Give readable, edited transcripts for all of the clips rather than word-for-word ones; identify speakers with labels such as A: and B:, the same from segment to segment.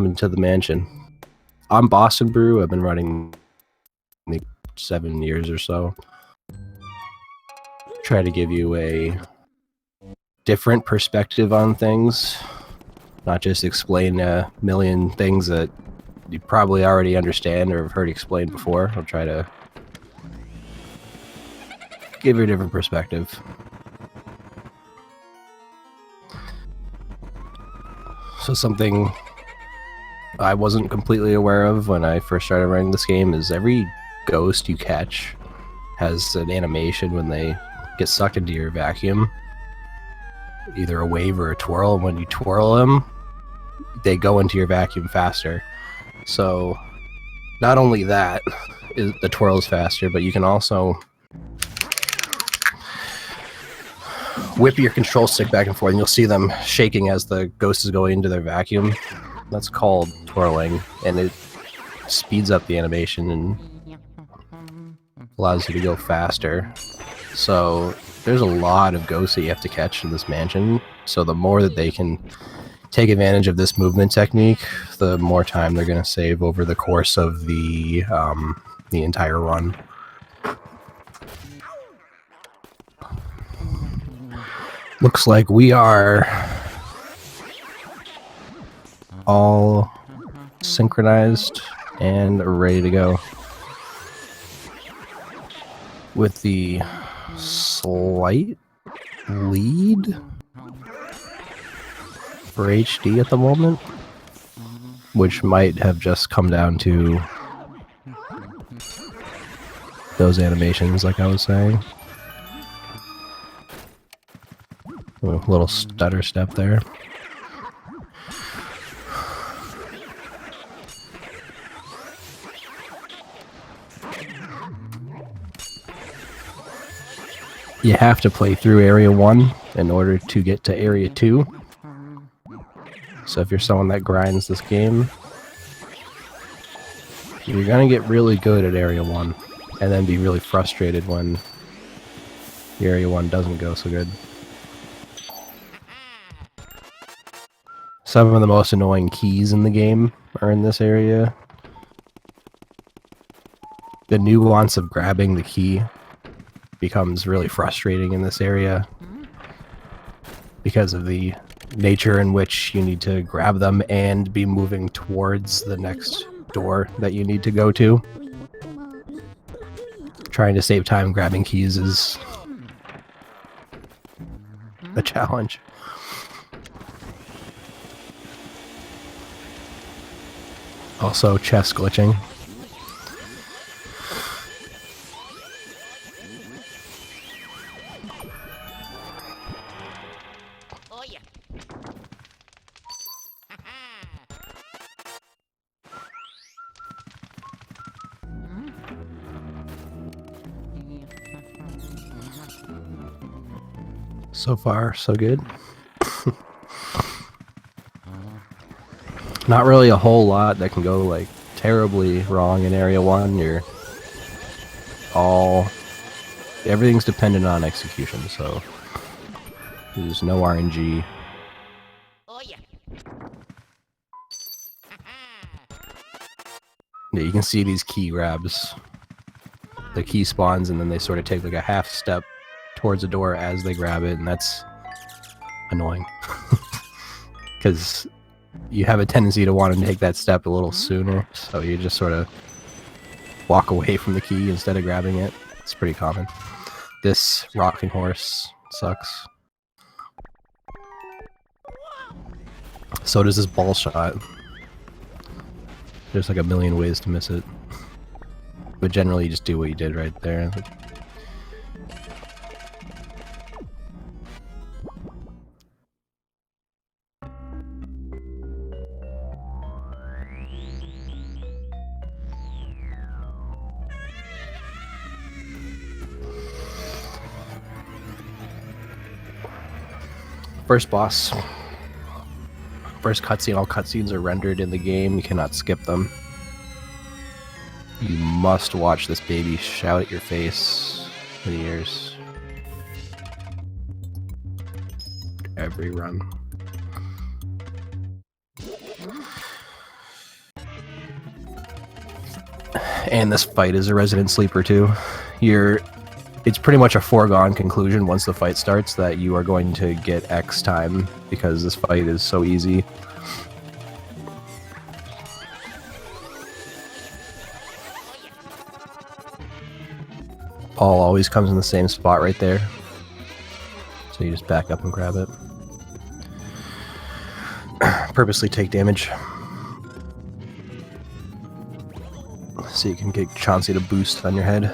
A: into the mansion. I'm Boston Brew. I've been running 7 years or so. Try to give you a different perspective on things, not just explain a million things that you probably already understand or have heard explained before. I'll try to give you a different perspective. So something I wasn't completely aware of when I first started running this game is every ghost you catch has an animation when they get sucked into your vacuum. Either a wave or a twirl, and when you twirl them, they go into your vacuum faster. So not only that, the twirl is faster, but you can also whip your control stick back and forth, and you'll see them shaking as the ghost is going into their vacuum. That's called twirling, and it speeds up the animation and allows you to go faster. So there's a lot of ghosts that you have to catch in this mansion, so the more that they can take advantage of this movement technique, the more time they're going to save over the course of the entire run. Looks like we are all synchronized and ready to go. With the slight lead for HD at the moment, which might have just come down to those animations like I was saying. A little stutter step there. You have to play through Area 1 in order to get to Area 2. So if you're someone that grinds this game, you're going to get really good at Area 1, and then be really frustrated when the Area 1 doesn't go so good. Some of the most annoying keys in the game are in this area. The nuance of grabbing the key becomes really frustrating in this area because of the nature in which you need to grab them and be moving towards the next door that you need to go to. Trying to save time grabbing keys is a challenge. Also, chest glitching. So far, so good. Not really a whole lot that can go like terribly wrong in Area 1. Everything's dependent on execution, so there's no RNG. Yeah, you can see these key grabs. The key spawns and then they sort of take like a half step towards the door as they grab it, and that's annoying. Because you have a tendency to want to take that step a little sooner, so you just sort of walk away from the key instead of grabbing it. It's pretty common. This rocking horse sucks. So does this ball shot. There's like a million ways to miss it. But generally you just do what you did right there. First boss. First cutscene. All cutscenes are rendered in the game. You cannot skip them. You must watch this baby shout at your face for years. Every run. And this fight is a resident sleeper too. It's pretty much a foregone conclusion once the fight starts that you are going to get X time because this fight is so easy. Ball always comes in the same spot right there. So you just back up and grab it. Purposely take damage. So you can get Chauncey to boost on your head.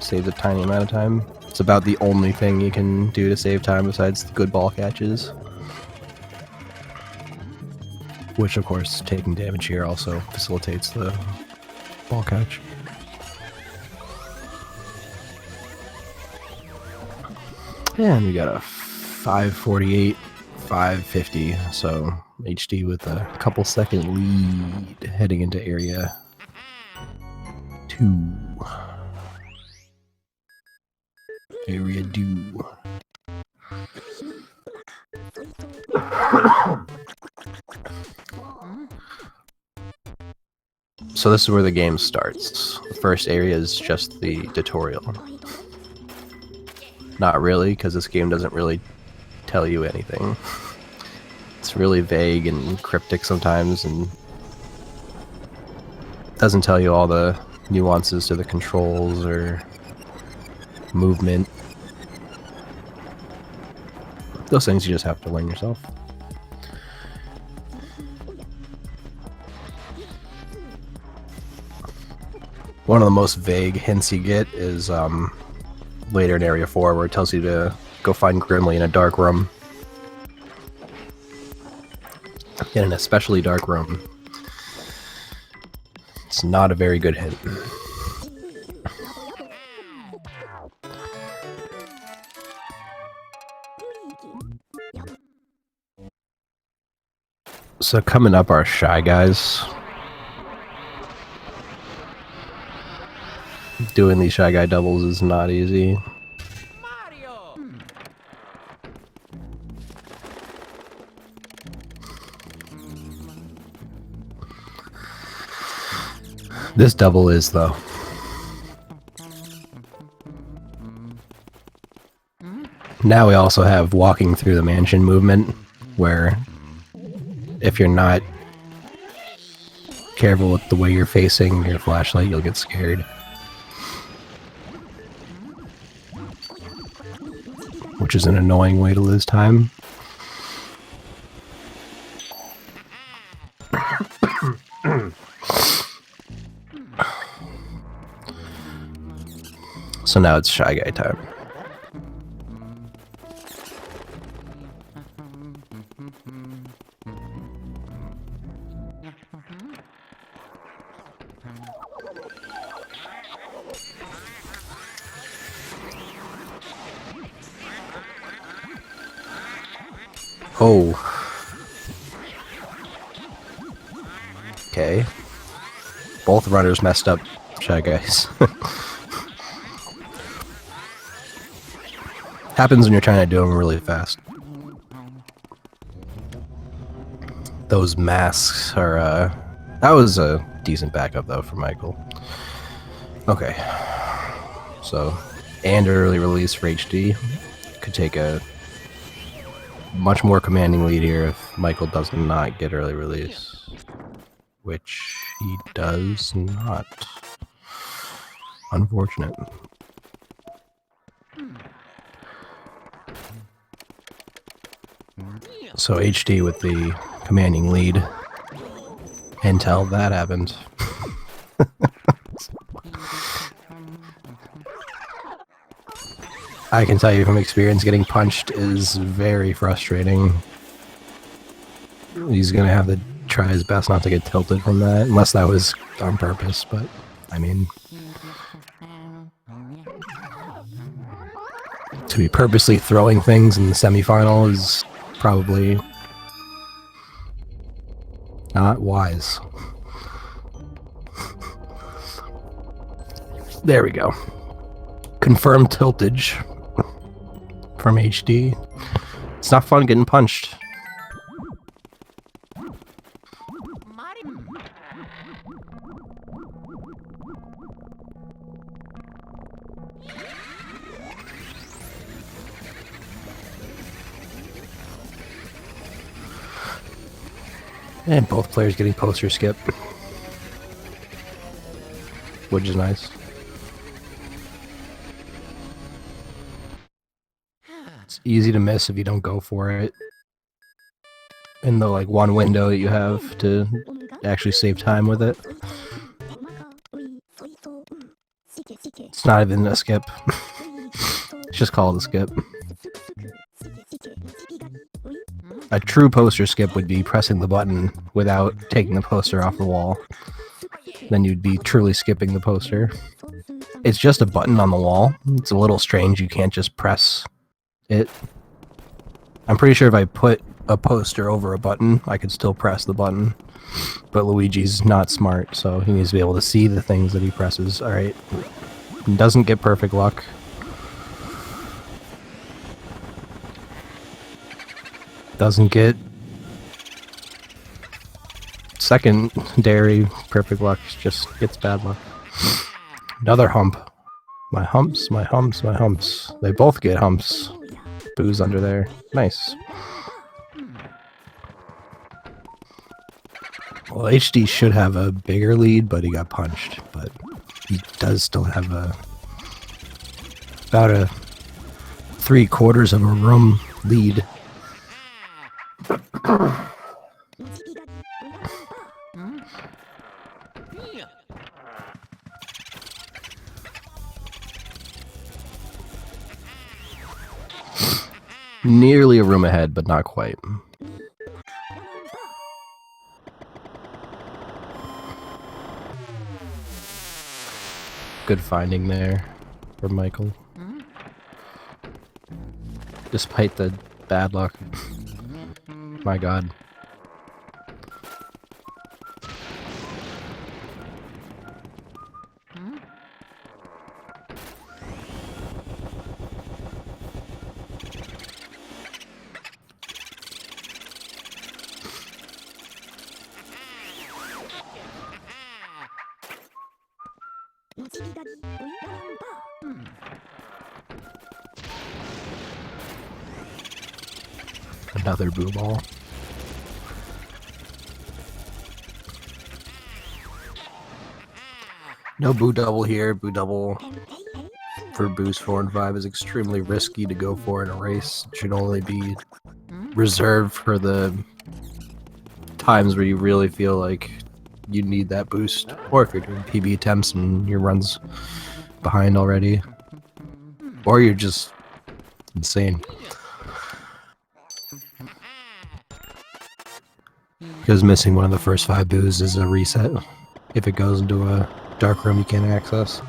A: Saves a tiny amount of time. It's about the only thing you can do to save time besides the good ball catches. Which, of course, taking damage here also facilitates the ball catch. And we got a 548, 550, so HD with a couple second lead heading into area 2. Area 2. So this is where the game starts. The first area is just the tutorial. Not really, because this game doesn't really tell you anything. It's really vague and cryptic sometimes, and doesn't tell you all the nuances to the controls or movement. Those things you just have to learn yourself. One of the most vague hints you get is later in Area 4 where it tells you to go find Grimly in a dark room. In an especially dark room. It's not a very good hint. So coming up are Shy Guys. Doing these Shy Guy doubles is not easy. Mario. This double is, though. Now we also have walking through the mansion movement, where if you're not careful with the way you're facing your flashlight, you'll get scared. Which is an annoying way to lose time. So now it's Shy Guy time. Oh. Okay. Both runners messed up, Shy Guys. Happens when you're trying to do them really fast. Those masks are, that was a decent backup, though, for Michael. Okay. So, and early release for HD. Could take a much more commanding lead here if Michael does not get early release. Which he does not. Unfortunate. So HD with the commanding lead until that happened. I can tell you from experience, getting punched is very frustrating. He's gonna have to try his best not to get tilted from that, unless that was on purpose, but I mean, to be purposely throwing things in the semifinal is probably not wise. There we go. Confirmed tiltage from HD. It's not fun getting punched. And both players getting poster skip, which is nice. It's easy to miss if you don't go for it in the like one window that you have to actually save time with it. It's not even a skip. It's just called a skip. A true poster skip would be pressing the button without taking the poster off the wall. Then you'd be truly skipping the poster. It's just a button on the wall. It's a little strange, you can't just press it. I'm pretty sure if I put a poster over a button, I could still press the button. But Luigi's not smart, so he needs to be able to see the things that he presses. Alright. Doesn't get perfect luck. Doesn't get secondary perfect luck, just gets bad luck. Another hump. My humps, my humps, my humps. They both get humps. Boo's under there. Nice. Well, HD should have a bigger lead, but he got punched. But he does still have about a 3/4 of a room lead. Nearly a room ahead, but not quite. Good finding there for Michael. Despite the bad luck. My god. Another boo ball. No boo double here. Boo double for boos 4 and 5 is extremely risky to go for in a race. It should only be reserved for the times where you really feel like you need that boost, or if you're doing PB attempts and your run's behind already, or you're just insane. Because missing one of the first 5 boos is a reset if it goes into a dark room you can't access.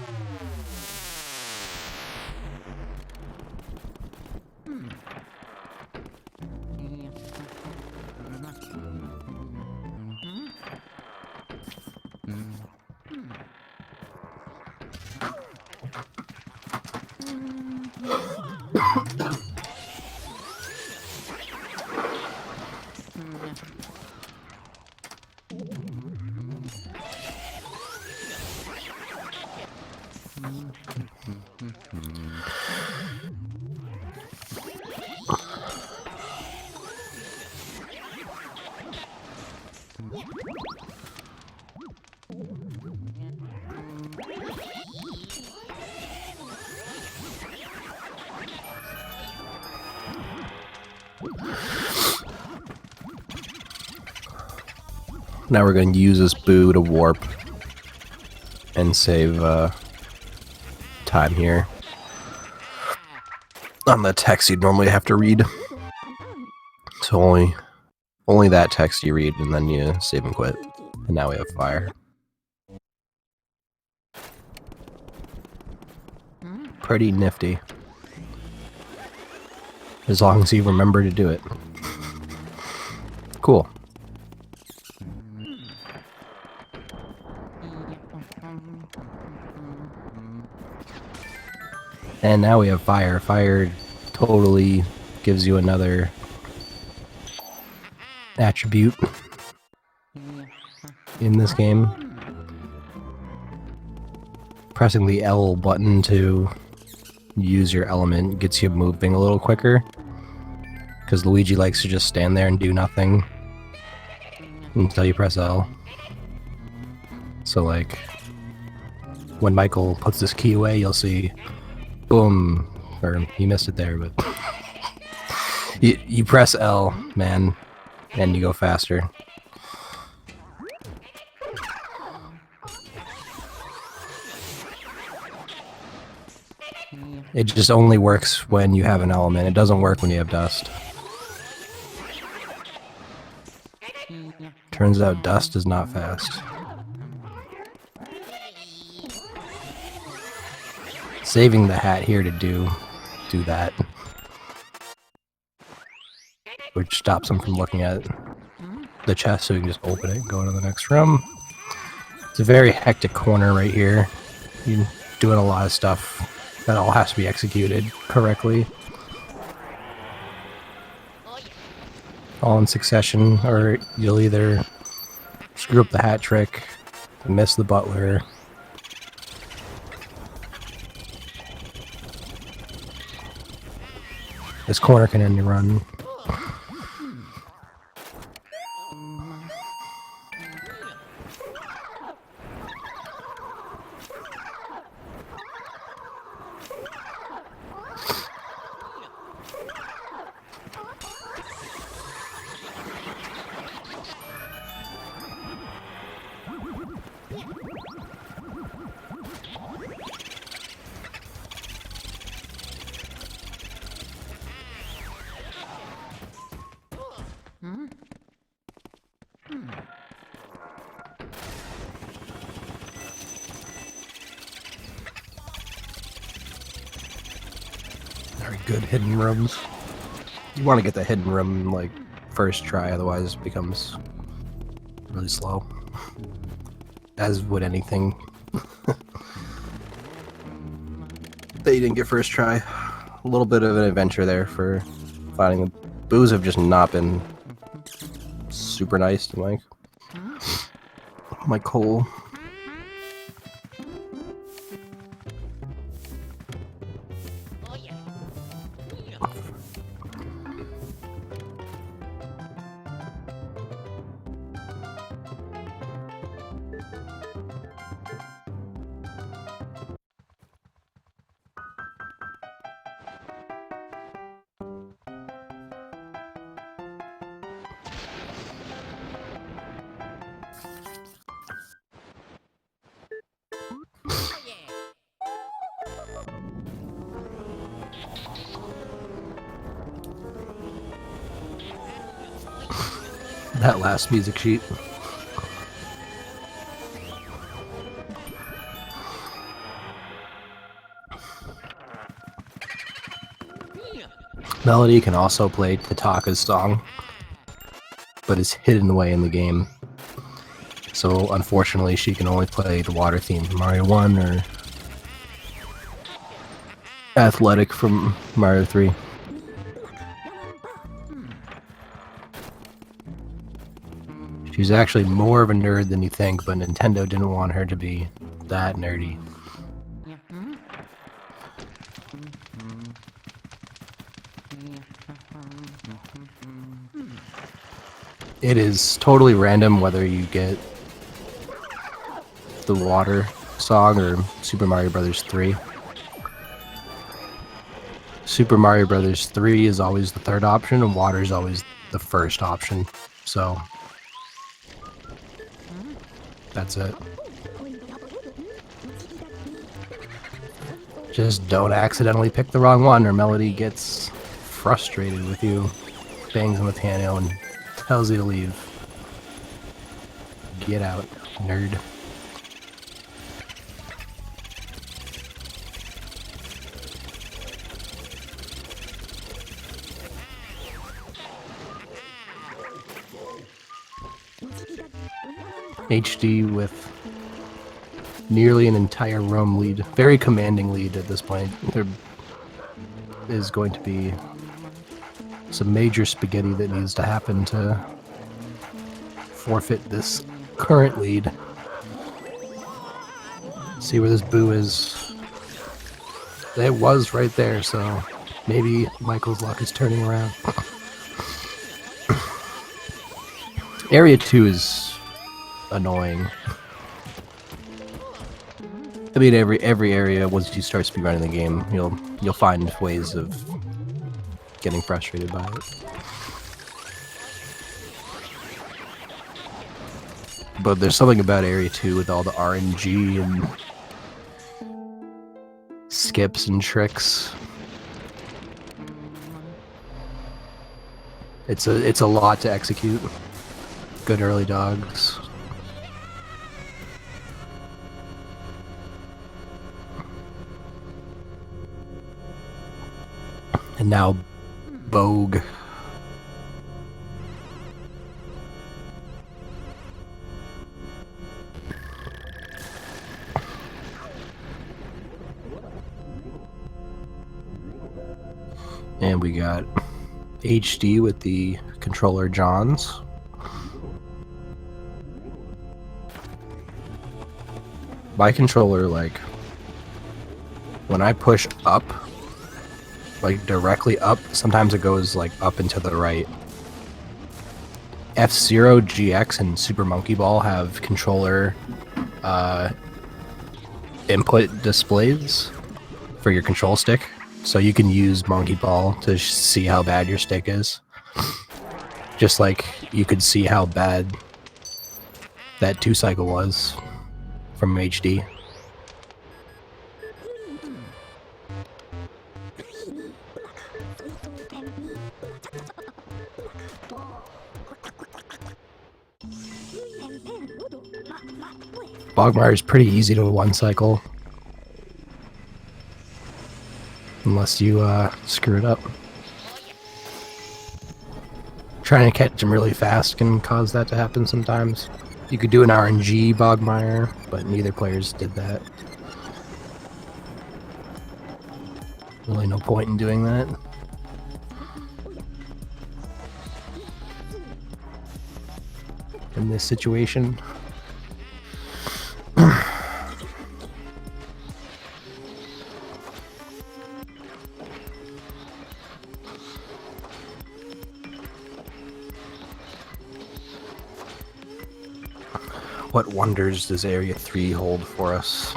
A: Now we're going to use this boo to warp and save time here on the text you'd normally have to read. So only that text you read, and then you save and quit. And now we have fire. Pretty nifty. As long as you remember to do it. Cool. And now we have fire. Fire totally gives you another attribute in this game. Pressing the L button to use your element gets you moving a little quicker, because Luigi likes to just stand there and do nothing. until you press L. So like, when Michael puts this key away, you'll see, boom, or he missed it there, but you press L, man, and you go faster. It just only works when you have an element. It doesn't work when you have dust. Turns out dust is not fast. Saving the hat here to do that, which stops him from looking at the chest, so you can just open it and go to the next room. It's a very hectic corner right here. You're doing a lot of stuff that all has to be executed correctly, all in succession, or you'll either screw up the hat trick, miss the butler. This corner can end your run. Very good hidden rooms. You want to get the hidden room like first try, otherwise it becomes really slow. As would anything that you didn't get first try. A little bit of an adventure there for finding the boos have just not been super nice to my coal. That last music sheet. Melody can also play Tataka's song, but is hidden away in the game. So unfortunately she can only play the water theme from Mario 1 or Athletic from Mario 3. She's actually more of a nerd than you think, but Nintendo didn't want her to be that nerdy. It is totally random whether you get the water song or Super Mario Bros. 3. Super Mario Bros. 3 is always the third option, and water is always the first option. So that's it. Just don't accidentally pick the wrong one, or Melody gets frustrated with you, bangs on the piano, and tells you to leave. Get out, nerd. HD with nearly an entire roam lead. Very commanding lead at this point. There is going to be some major spaghetti that needs to happen to forfeit this current lead. See where this boo is. It was right there, so maybe Michael's luck is turning around. Area 2 is annoying. I mean, every area, once you start speedrunning the game, you'll find ways of getting frustrated by it. But there's something about Area 2 with all the RNG and skips and tricks. It's a lot to execute. Good early dogs. And now Vogue. And we got HD with the controller Johns. My controller, like, when I push up, like directly up, sometimes it goes like up and to the right. F-Zero, GX, and Super Monkey Ball have controller input displays for your control stick. So you can use Monkey Ball to see how bad your stick is. Just like you could see how bad that 2-cycle was from HD. Bogmire is pretty easy to 1-cycle. Unless you screw it up. Trying to catch him really fast can cause that to happen sometimes. You could do an RNG Bogmire, but neither players did that. Really no point in doing that. In this situation. What wonders does Area 3 hold for us?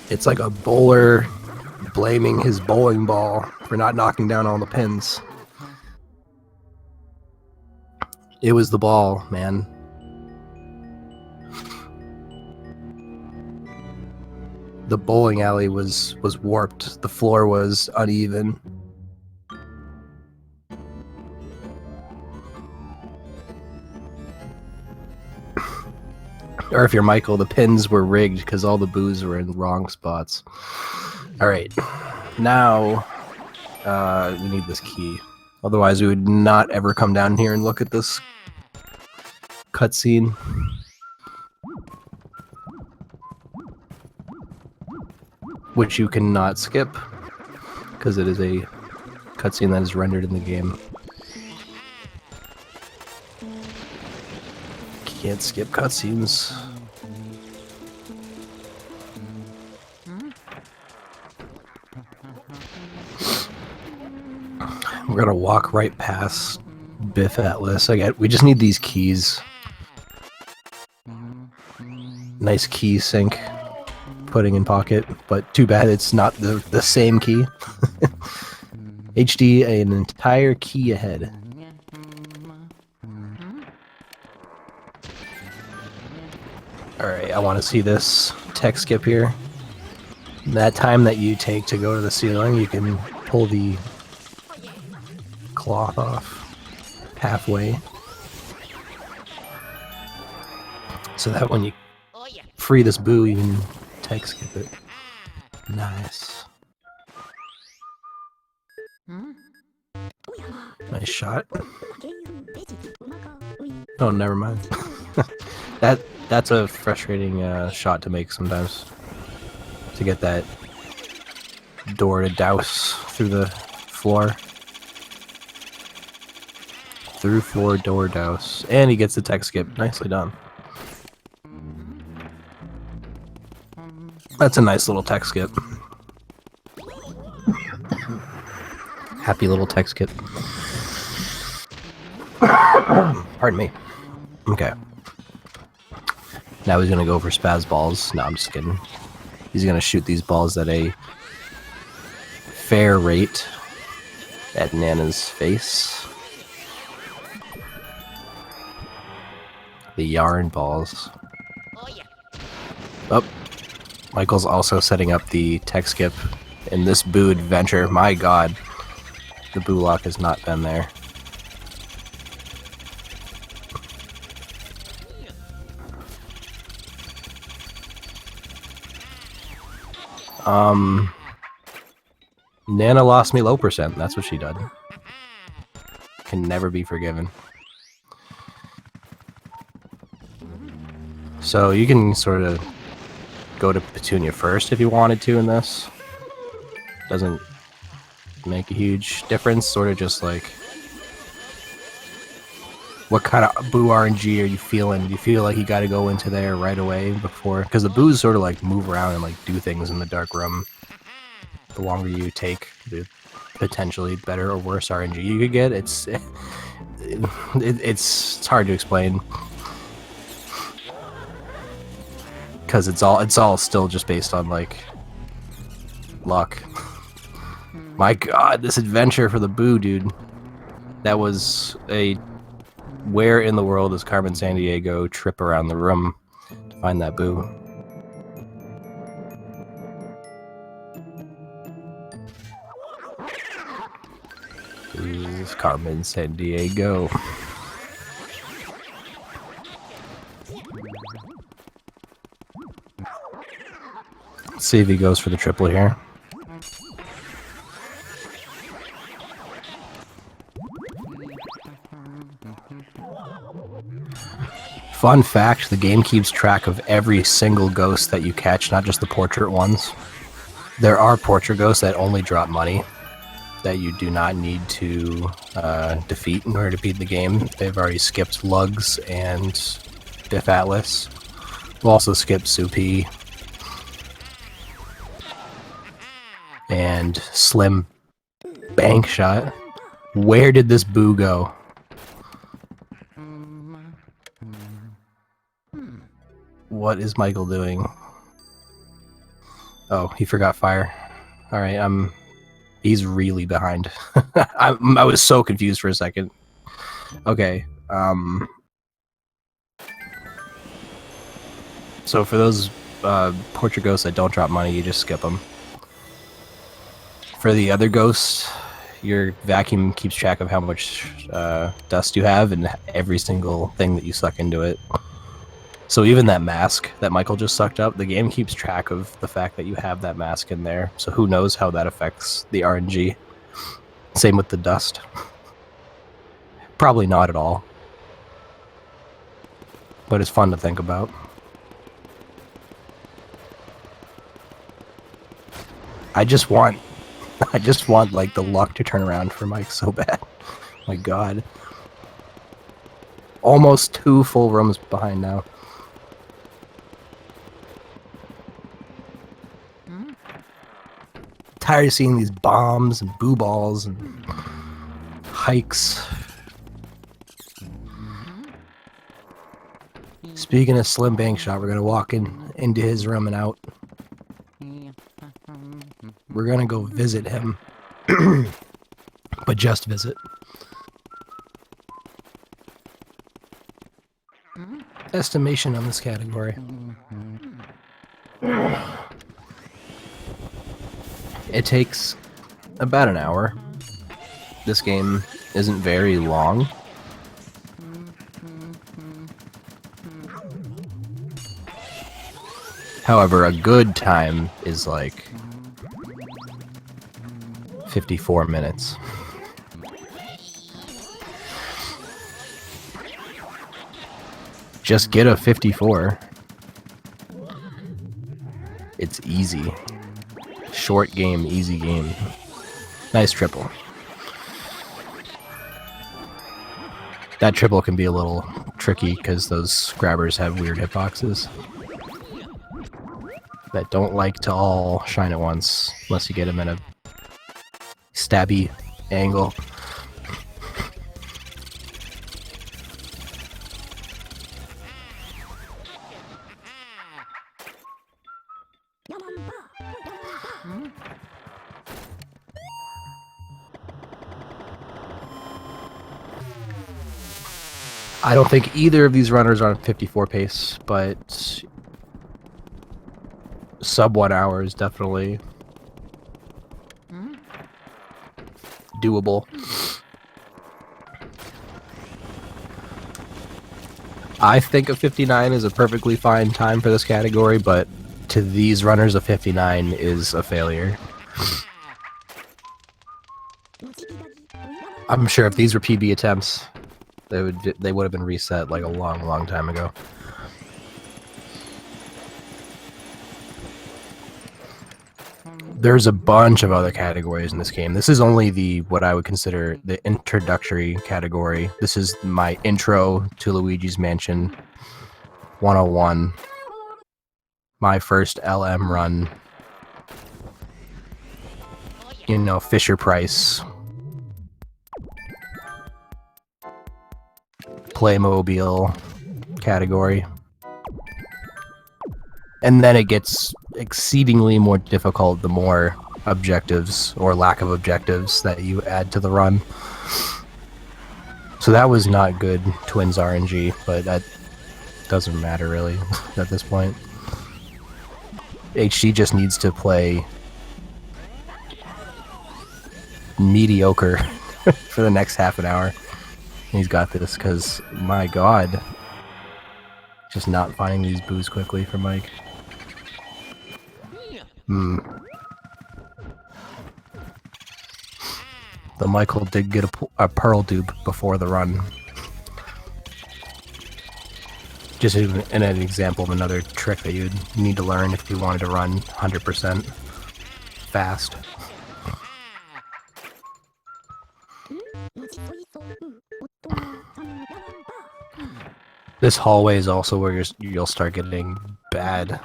A: It's like a bowler blaming his bowling ball for not knocking down all the pins. It was the ball, man. The bowling alley was warped. The floor was uneven. Or if you're Michael, the pins were rigged because all the boos were in the wrong spots. Alright. Now, we need this key. Otherwise, we would not ever come down here and look at this cutscene. Which you cannot skip, because it is a cutscene that is rendered in the game. Can't skip cutscenes. We're gonna walk right past Biff Atlas. We just need these keys. Nice key sync. Putting in pocket, but too bad it's not the same key. HD, an entire key ahead. Alright, I want to see this tech skip here. That time that you take to go to the ceiling, you can pull the cloth off halfway. So that when you free this boo, you can tech skip it. Nice. Nice shot. Oh, never mind. That's a frustrating shot to make sometimes. To get that door to douse through the floor. Through floor door douse. And he gets the tech skip. Nicely done. That's a nice little tech skip. Happy little tech skip. Pardon me. Okay. Now he's gonna go for spaz balls. No, I'm just kidding. He's gonna shoot these balls at a fair rate at Nana's face. The yarn balls. Oh, Michael's also setting up the tech skip in this boo adventure. My god, the boo lock has not been there. Nana lost me low percent. That's what she did. Can never be forgiven. So you can sort of go to Petunia first if you wanted to in this. Doesn't make a huge difference. Sort of just like, what kind of boo RNG are you feeling? Do you feel like you got to go into there right away before? Because the boos sort of like move around and like do things in the dark room. The longer you take, the potentially better or worse RNG you could get. It's hard to explain because it's all still just based on like luck. My god, this adventure for the boo, dude. That was a where in the world is Carmen Sandiego trip around the room to find that boo. Who's Carmen Sandiego? Let's see if he goes for the triple here. Fun fact, the game keeps track of every single ghost that you catch, not just the portrait ones. There are portrait ghosts that only drop money, that you do not need to defeat in order to beat the game. They've already skipped Lugs and Biff Atlas. We'll also skip Soupy and Slim Bank Shot. Where did this boo go? What is Michael doing? Oh, he forgot fire. Alright, he's really behind. I was so confused for a second. Okay, so for those portrait ghosts that don't drop money, you just skip them. For the other ghosts, your vacuum keeps track of how much dust you have and every single thing that you suck into it. So even that mask that Michael just sucked up, the game keeps track of the fact that you have that mask in there. So who knows how that affects the RNG. Same with the dust. Probably not at all. But it's fun to think about. I just want like the luck to turn around for Mike so bad. My god. Almost 2 full rooms behind now. Tired of seeing these bombs and boo balls and hikes. Speaking of Slim Bank Shot, we're gonna walk into his room and out. We're gonna go visit him. But just visit. Estimation on this category. It takes about an hour. This game isn't very long. However, a good time is like 54 minutes. Just get a 54. It's easy. Short game, easy game. Nice triple. That triple can be a little tricky because those grabbers have weird hitboxes that don't like to all shine at once unless you get them in a stabby angle. I don't think either of these runners are on 54 pace, but sub 1 hour is definitely doable. I think a 59 is a perfectly fine time for this category, but to these runners, a 59 is a failure. I'm sure if these were PB attempts, they would have been reset like a long time ago. There's a bunch of other categories in this game. This is only what I would consider the introductory category. This is my intro to Luigi's Mansion 101. My first LM run. You know, Fisher Price. Playmobil category. And then it gets exceedingly more difficult the more objectives or lack of objectives that you add to the run. So that was not good Twins RNG, but that doesn't matter really at this point. HD just needs to play mediocre for the next half an hour. He's got this, because my god, just not finding these boos quickly for Mike. The Michael did get a pearl dupe before the run. Just an example of another trick that you'd need to learn if you wanted to run 100% fast. This hallway is also where you'll start getting bad,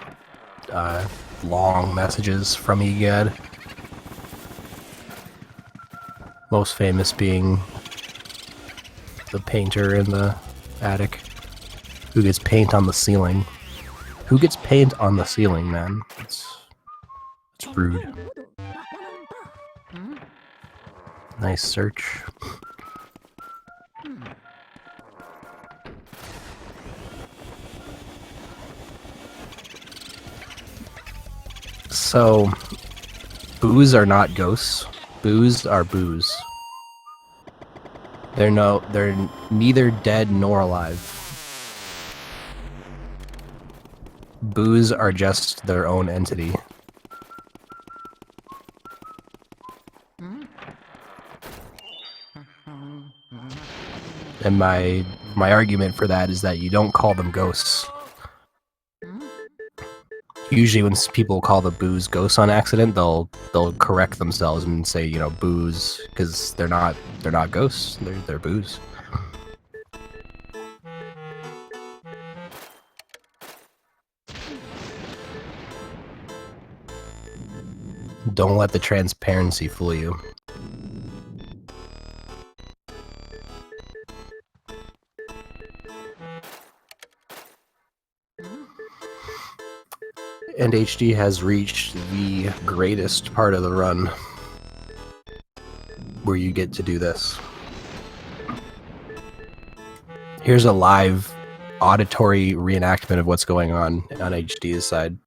A: long messages from EGAD. Most famous being the painter in the attic who gets paint on the ceiling. Who gets paint on the ceiling, man? It's rude. Nice search. So, boos are not ghosts. Boos are boos. They're neither dead nor alive. Boos are just their own entity. And my argument for that is that you don't call them ghosts. Usually when people call the boos ghosts on accident, they'll correct themselves and say, you know, boos, because they're not ghosts, they're boos. Don't let the transparency fool you. And HD has reached the greatest part of the run, where you get to do this. Here's a live auditory reenactment of what's going on HD's side.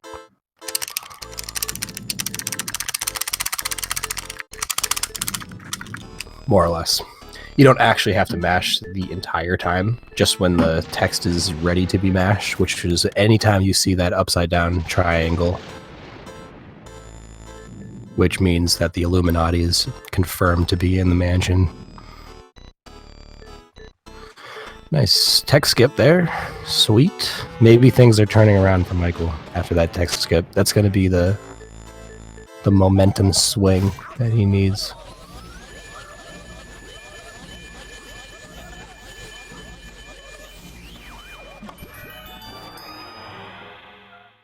A: More or less. You don't actually have to mash the entire time, just when the text is ready to be mashed, which is anytime you see that upside down triangle, which means that the Illuminati is confirmed to be in the mansion. Nice text skip there. Sweet. Maybe things are turning around for Michael after that text skip. That's going to be the momentum swing that he needs.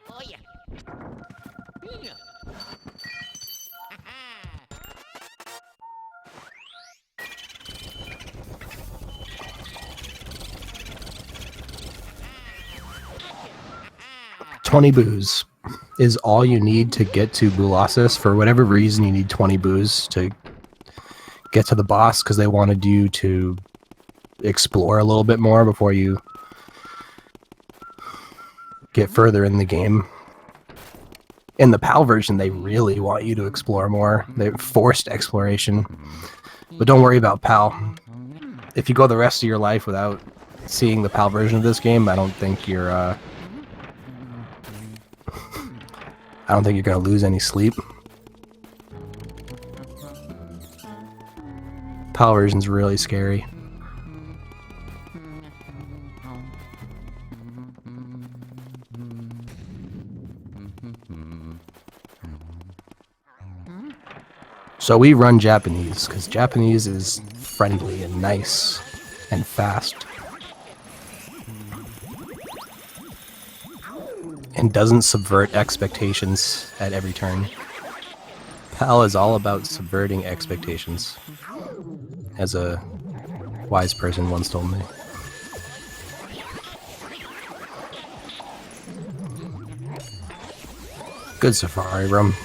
B: Oh, yeah.
A: 20 boos is all you need to get to Bulassis. For whatever reason, you need 20 boos to get to the boss, because they wanted you to explore a little bit more before you get further in the game. In the PAL version, they really want you to explore more. They forced exploration. But don't worry about PAL. If you go the rest of your life without seeing the PAL version of this game, I don't think you're gonna lose any sleep. PAL version's really scary. So we run Japanese, because Japanese is friendly and nice and fast. And doesn't subvert expectations at every turn. PAL is all about subverting expectations, as a wise person once told me. Good safari room.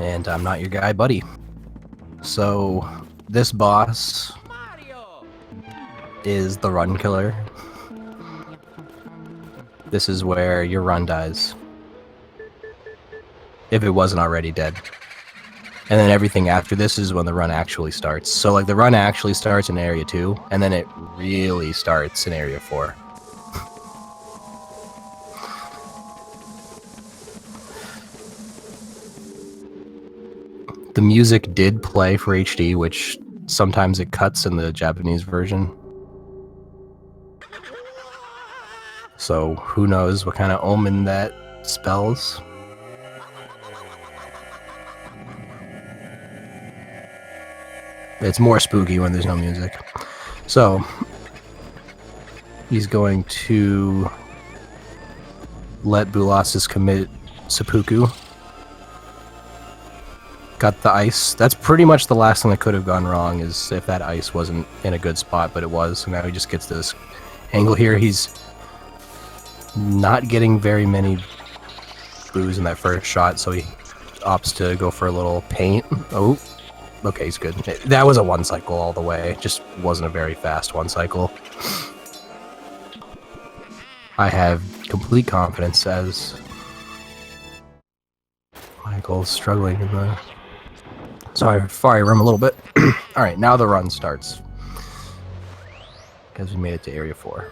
A: And I'm not your guy, buddy. So this boss is the run killer. This is where your run dies, if it wasn't already dead. And then everything after this is when the run actually starts. So like the run actually starts in Area 2, and then it really starts in Area 4. The music did play for HD, which sometimes it cuts in the Japanese version. So who knows what kind of omen that spells. It's more spooky when there's no music. So he's going to let Bulassis commit seppuku. Got the ice. That's pretty much the last thing that could have gone wrong, is if that ice wasn't in a good spot, but it was. So now he just gets this angle here. He's not getting very many boos in that first shot, so he opts to go for a little paint. Oh, okay, he's good. That was a one cycle all the way. It just wasn't a very fast one cycle. I have complete confidence as Michael's struggling in the safari room a little bit. Alright, now the run starts, because we made it to Area 4.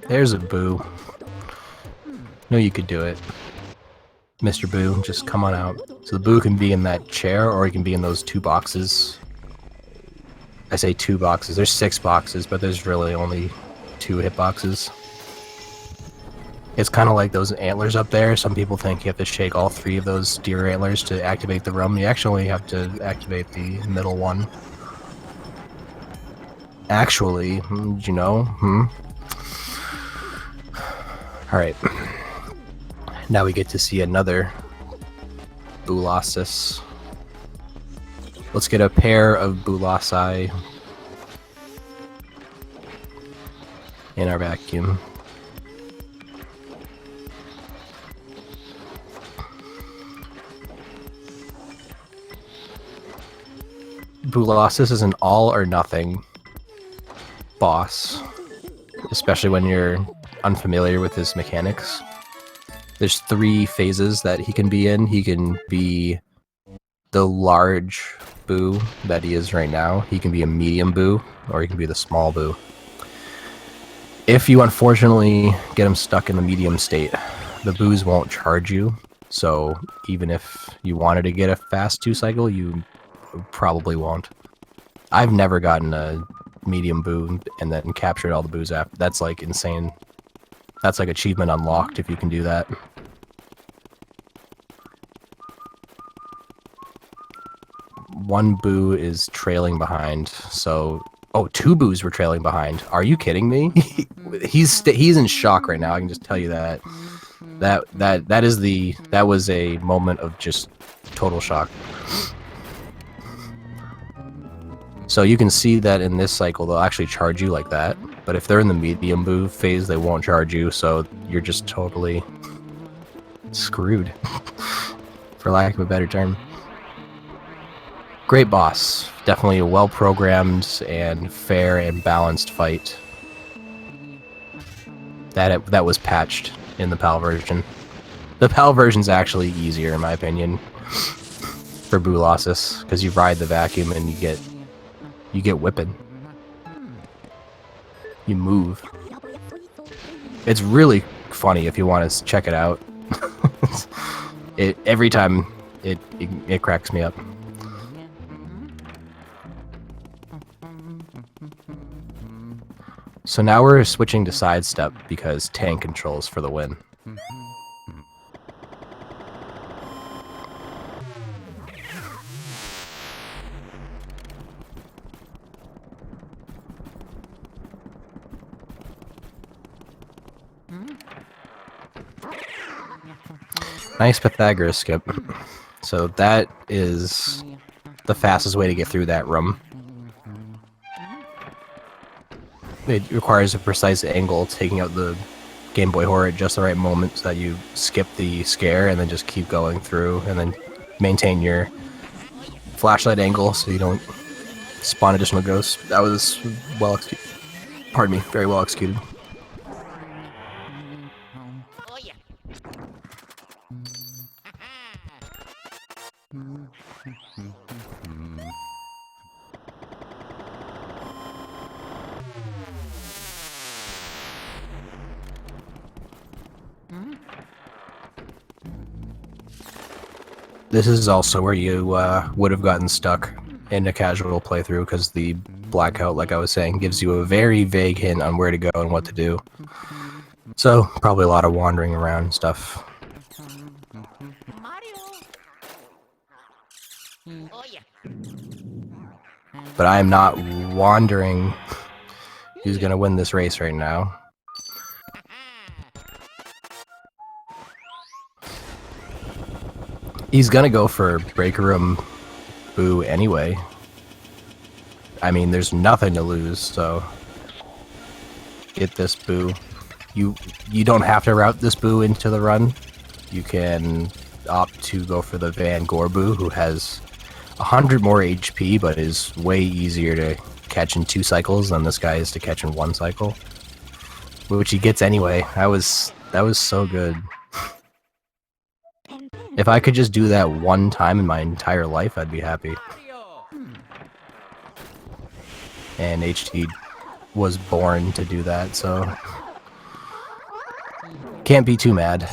A: There's a Boo. No, you could do it. Mr. Boo, just come on out. So the Boo can be in that chair, or he can be in those 2 boxes. I say 2 boxes. There's 6 boxes, but there's really only 2 hitboxes. It's kind of like those antlers up there. Some people think you have to shake all 3 of those deer antlers to activate the room. You actually have to activate the middle one. Actually, did you know? Alright. Now we get to see another Bulassis. Let's get a pair of Bulasai in our vacuum. Bulasis is an all or nothing boss, especially when you're unfamiliar with his mechanics. There's 3 phases that he can be in. He can be the large Boo that he is right now. He can be a medium Boo, or he can be the small Boo. If you unfortunately get him stuck in the medium state, the Boos won't charge you. So even if you wanted to get a fast 2-cycle, you probably won't. I've never gotten a medium Boo and then captured all the Boos after. That's like insane. That's like achievement unlocked if you can do that. One Boo is trailing behind, so... Oh, 2 Boos were trailing behind. Are you kidding me? He's in shock right now, I can just tell you that. That was a moment of just total shock. So you can see that in this cycle they'll actually charge you like that, but if they're in the medium Boo phase they won't charge you, so you're just totally screwed, for lack of a better term. Great boss. Definitely a well-programmed and fair and balanced fight. That was patched in the PAL version. The PAL version's actually easier in my opinion for Bulasis, because you ride the vacuum and you get whipping. You move. It's really funny if you want to check it out. Every time it cracks me up. So now we're switching to sidestep because tank controls for the win. Nice Pythagoras skip. So that is the fastest way to get through that room. It requires a precise angle, taking out the Game Boy Horror at just the right moment so that you skip the scare and then just keep going through and then maintain your flashlight angle so you don't spawn additional ghosts. That was well executed. Pardon me, very well executed.
B: Oh yeah.
A: This is also where you would have gotten stuck in a casual playthrough because the blackout, like I was saying, gives you a very vague hint on where to go and what to do. So, probably a lot of wandering around and stuff.
B: Mario. Oh yeah.
A: But I am not wandering who's gonna win this race right now. He's gonna go for Breaker Room Boo anyway. I mean, there's nothing to lose, so get this Boo. You don't have to route this Boo into the run. You can opt to go for the Van Gore Boo, who has 100 more HP, but is way easier to catch in 2 cycles than this guy is to catch in 1 cycle. Which he gets anyway. That was so good. If I could just do that one time in my entire life, I'd be happy. And HD was born to do that, so can't be too mad.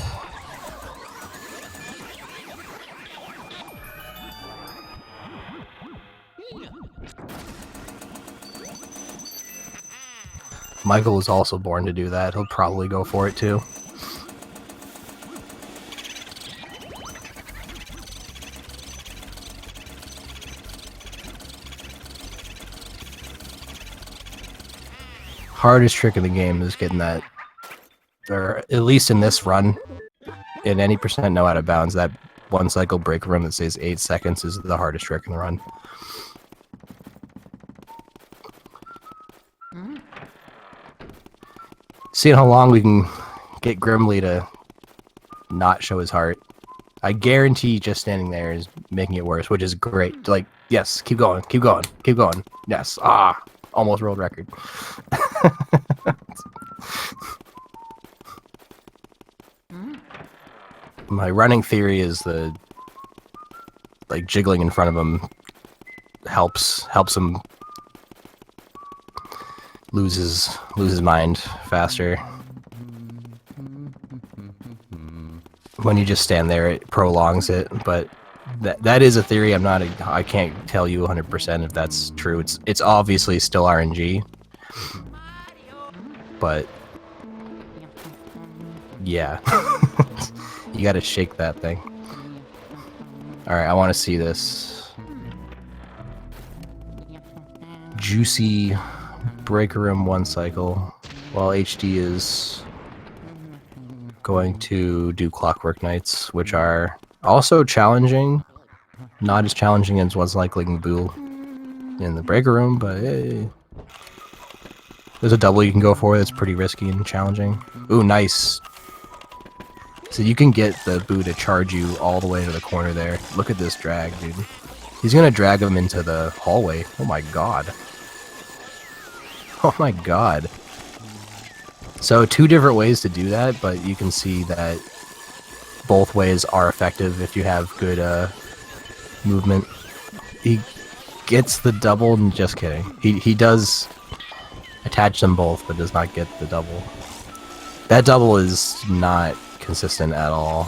A: Michael was also born to do that. He'll probably go for it too. Hardest trick in the game is getting that, or at least in this run, in any percent no out of bounds, that one cycle break room that says 8 seconds is the hardest trick in the run. Seeing how long we can get Grimly to not show his heart. I guarantee just standing there is making it worse, which is great. Like, yes, keep going, keep going, keep going. Yes, almost world record. My running theory is the like jiggling in front of him helps him lose his mind faster. When you just stand there, it prolongs it, but that is a theory. I can't tell you 100% if that's true. It's obviously still RNG, but yeah, you got to shake that thing. All right, I want to see this juicy breaker room 1 cycle, while HD is going to do Clockwork Nights, which are also challenging. Not as challenging as One Cycling Boo in the breaker room, but hey. There's a double you can go for that's pretty risky and challenging. Ooh, nice. So you can get the Boo to charge you all the way to the corner there. Look at this drag, dude. He's gonna drag him into the hallway. Oh my god. Oh my god. So 2 different ways to do that, but you can see that both ways are effective if you have good movement. He gets the double, and just kidding. He does attach them both, but does not get the double. That double is not consistent at all.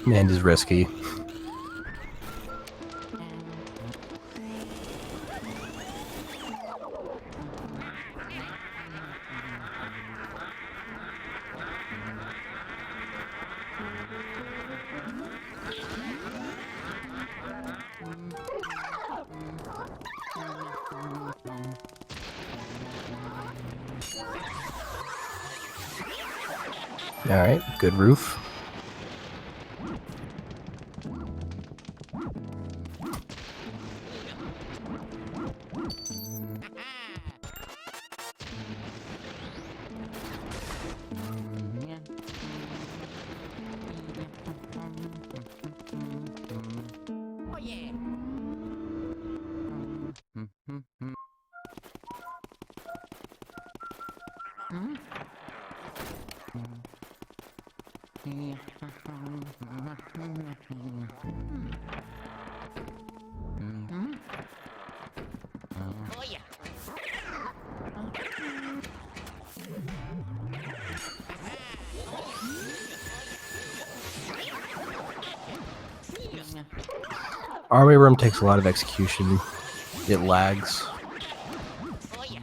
A: And is risky. Alright, good roof.
B: Oh yeah. Oh yeah.
A: Army room takes a lot of execution. It lags.
B: Oh yeah.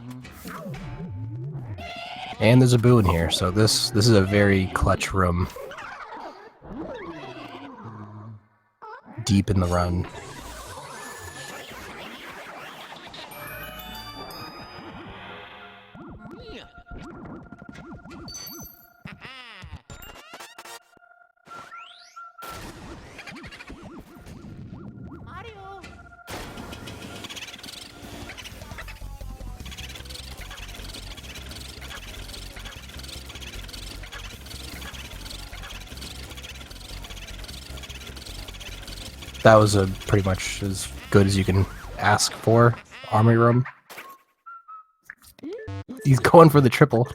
A: And there's a Boo in here, so this is a very clutch room. Deep in the run.
B: Mario.
A: That was a pretty much as good as you can ask for. Army room. He's going for the triple.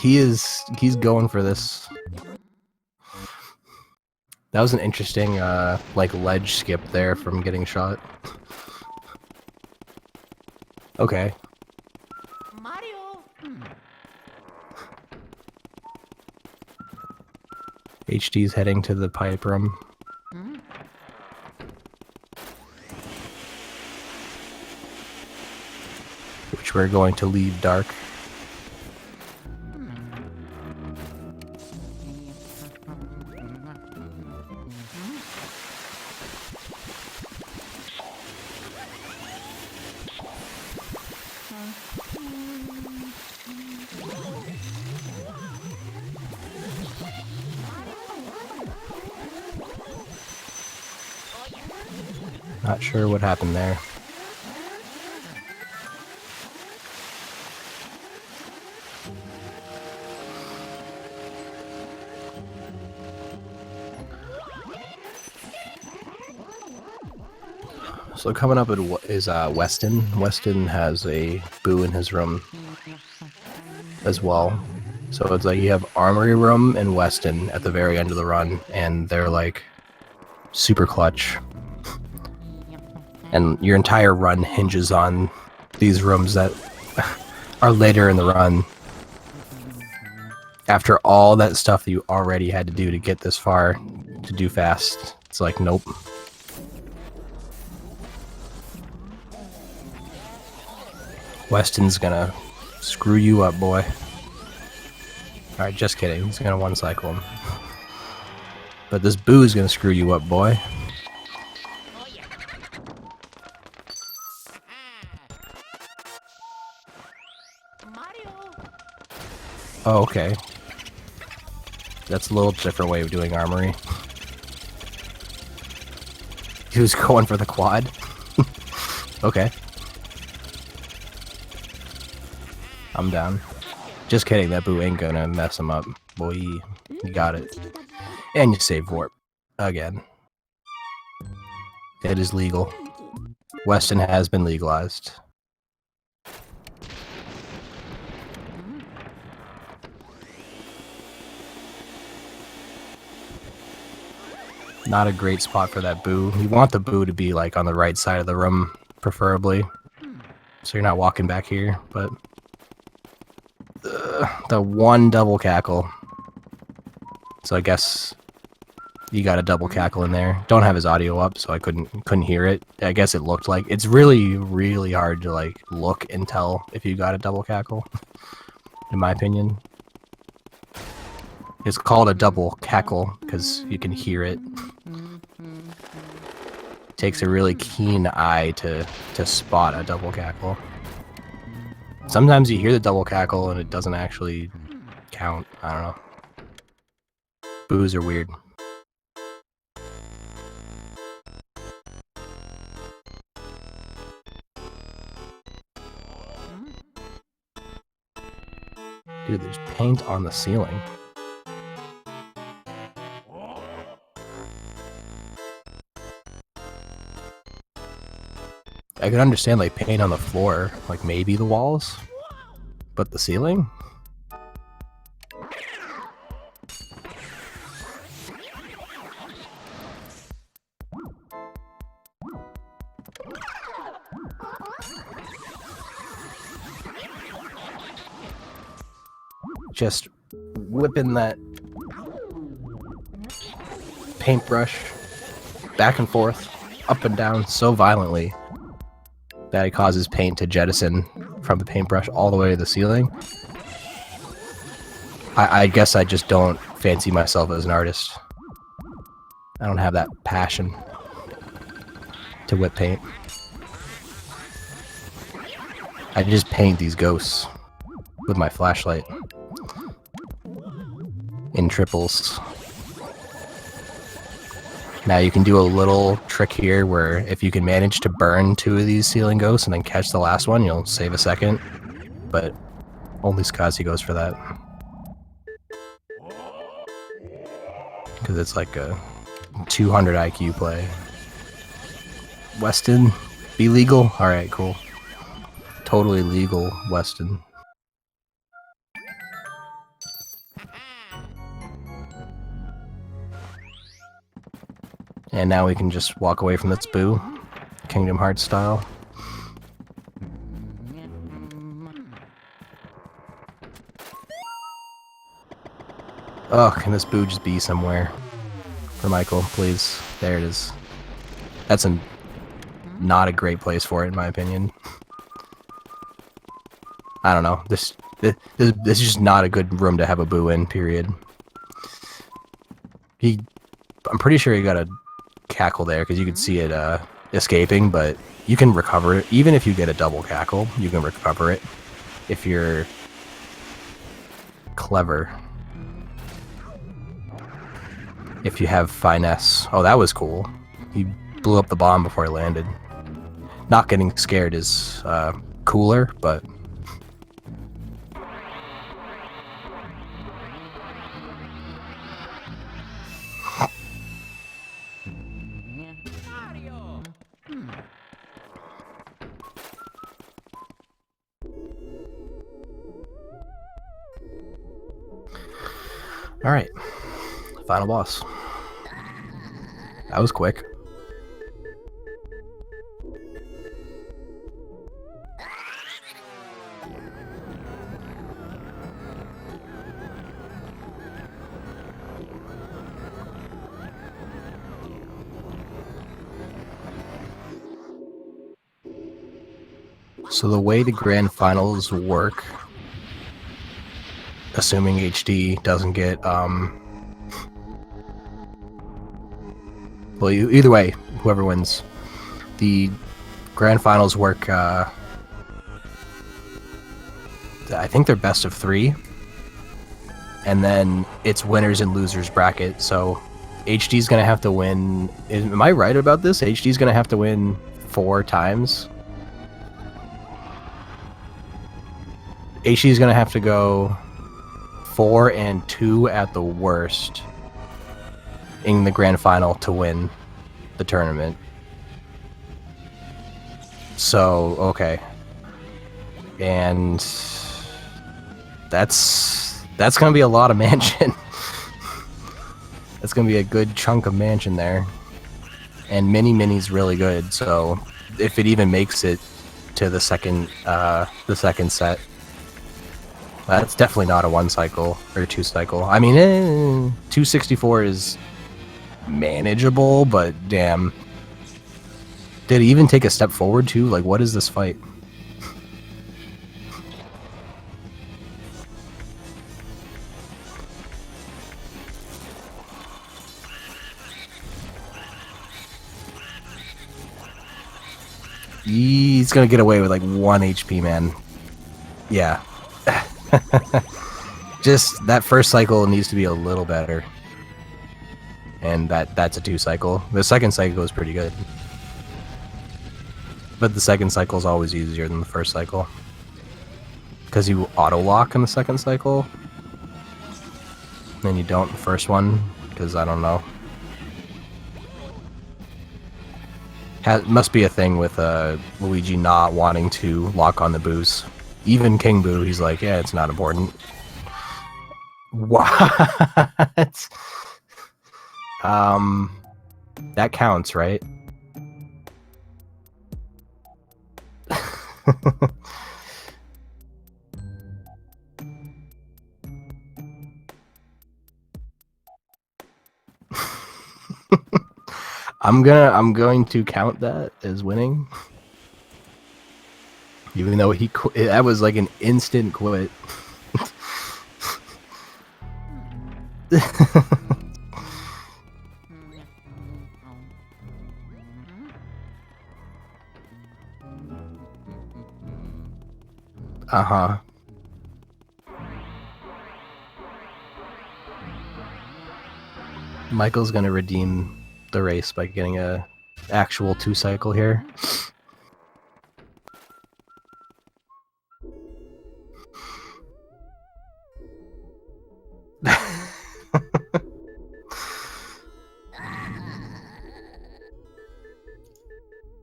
A: He's going for this. That was an interesting like ledge skip there from getting shot. Okay.
B: Mario.
A: HD's heading to the pipe room. Which we're going to leave dark. Not sure what happened there. So coming up is Weston. Weston has a boo in his room as well. So it's like you have Armory Room and Weston at the very end of the run, and they're like super clutch. And your entire run hinges on these rooms that are later in the run. After all that stuff that you already had to do to get this far, to do fast, it's like, nope. Weston's gonna screw you up, boy. Alright, just kidding. He's gonna one-cycle him. But this boo's gonna screw you up, boy.
B: Oh yeah. Mario.
A: Oh, okay. That's a little different way of doing armory. He was going for the quad. Okay. I'm down. Just kidding, that boo ain't gonna mess him up. Boy, you got it. And you save warp. Again. It is legal. Weston has been legalized. Not a great spot for that boo. You want the boo to be like on the right side of the room, preferably. So you're not walking back here, but... the one double cackle. So I guess you got a double cackle in there. Don't have his audio up, so I couldn't hear it. I guess it looked like it's really hard to like look and tell if you got a double cackle. In my opinion, it's called a double cackle because you can hear it. Takes a really keen eye to spot a double cackle. Sometimes you hear the double cackle and it doesn't actually count. I don't know. Boos are weird. Dude, there's paint on the ceiling. I could understand like paint on the floor, like maybe the walls, but the ceiling? Just whipping that paintbrush back and forth, up and down so violently that it causes paint to jettison from the paintbrush all the way to the ceiling. I guess I just don't fancy myself as an artist. I don't have that passion to whip paint. I just paint these ghosts with my flashlight in triples. Now you can do a little trick here where if you can manage to burn 2 of these ceiling ghosts and then catch the last one, you'll save a second. But only Skazi goes for that. Because it's like a 200 IQ play. Weston, be legal? Alright, cool. Totally legal, Weston. And now we can just walk away from this boo, Kingdom Hearts style. Oh, can this boo just be somewhere? For Michael, please. There it is. That's not a great place for it, in my opinion. I don't know. This is just not a good room to have a boo in, period. I'm pretty sure he got a cackle there because you could see it escaping, but you can recover it. Even if you get a double cackle, you can recover it if you're clever. If you have finesse. Oh, that was cool. He blew up the bomb before I landed. Not getting scared is cooler, but...
B: Mario!
A: Alright. Final boss. That was quick. So the way the grand finals work, assuming HD doesn't get, well, either way, whoever wins, the grand finals work, I think they're best of 3, and then it's winners and losers bracket, so HD's gonna have to win, am I right about this? HD's gonna have to win 4 times? HD's gonna have to go 4 and 2 at the worst in the grand final to win the tournament. So, okay. And that's gonna be a lot of mansion. That's gonna be a good chunk of mansion there. And Mini's really good, so if it even makes it to the second set, that's definitely not a 1 cycle or 2 cycle. I mean, 264 is manageable, but damn. Did it even take a step forward too? Like, what is this fight? He's gonna get away with like 1 HP, man. Yeah. Just that first cycle needs to be a little better. And that's a 2 cycle. The second cycle is pretty good. But the second cycle is always easier than the first cycle. Because you auto-lock in the second cycle. And you don't in the first one. Because I don't know. Must be a thing with Luigi not wanting to lock on the boost. Even King Boo, he's like, yeah, it's not important. What? That counts, right? I'm going to count that as winning. Even though he that was like an instant quit. Uh-huh. Michael's gonna redeem the race by getting a actual 2 cycle here.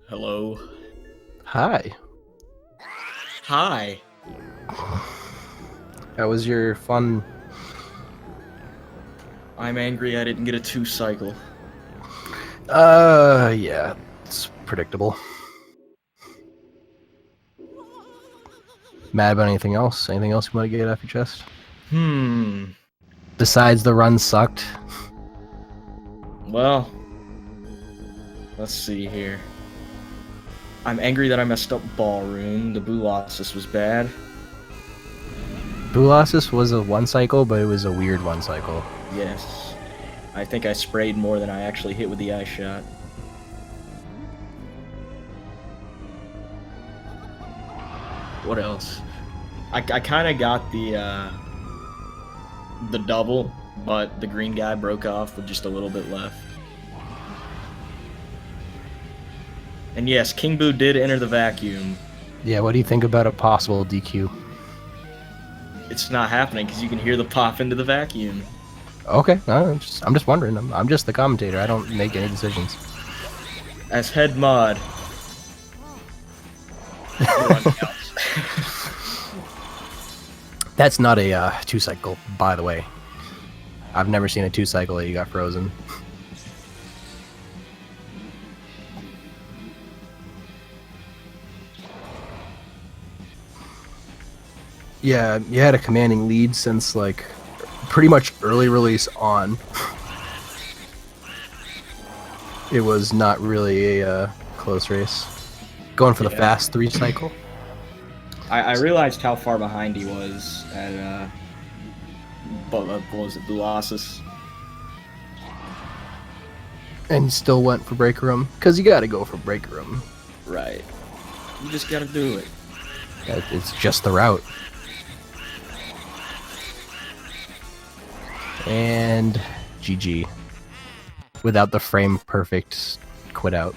C: Hello.
A: Hi.
C: Hi.
A: How was your fun?
C: I'm angry I didn't get a 2 cycle.
A: Yeah, it's predictable. Mad about anything else? Anything else you want to get off your chest? Besides the run sucked?
C: Well, let's see here. I'm angry that I messed up Ballroom. The Boolossus was bad.
A: Boolossus was a 1 cycle, but it was a weird 1 cycle.
C: Yes. I think I sprayed more than I actually hit with the ice shot. What else? I kind of got the double, but the green guy broke off with just a little bit left. And yes, King Boo did enter the vacuum.
A: Yeah, what do you think about a possible DQ?
C: It's not happening because you can hear the pop into the vacuum.
A: Okay, I'm just wondering. I'm just the commentator. I don't make any decisions.
C: As head mod.
A: That's not a 2-cycle, by the way. I've never seen a 2-cycle that you got frozen. Yeah, you had a commanding lead since, like, pretty much early release on. It was not really a close race. Going for the fast 3-cycle.
C: I realized how far behind he was at, what was it, Bulasas?
A: And still went for break room, because you gotta go for break room.
C: Right. You just gotta do it.
A: It's just the route. And GG. Without the frame perfect quit out.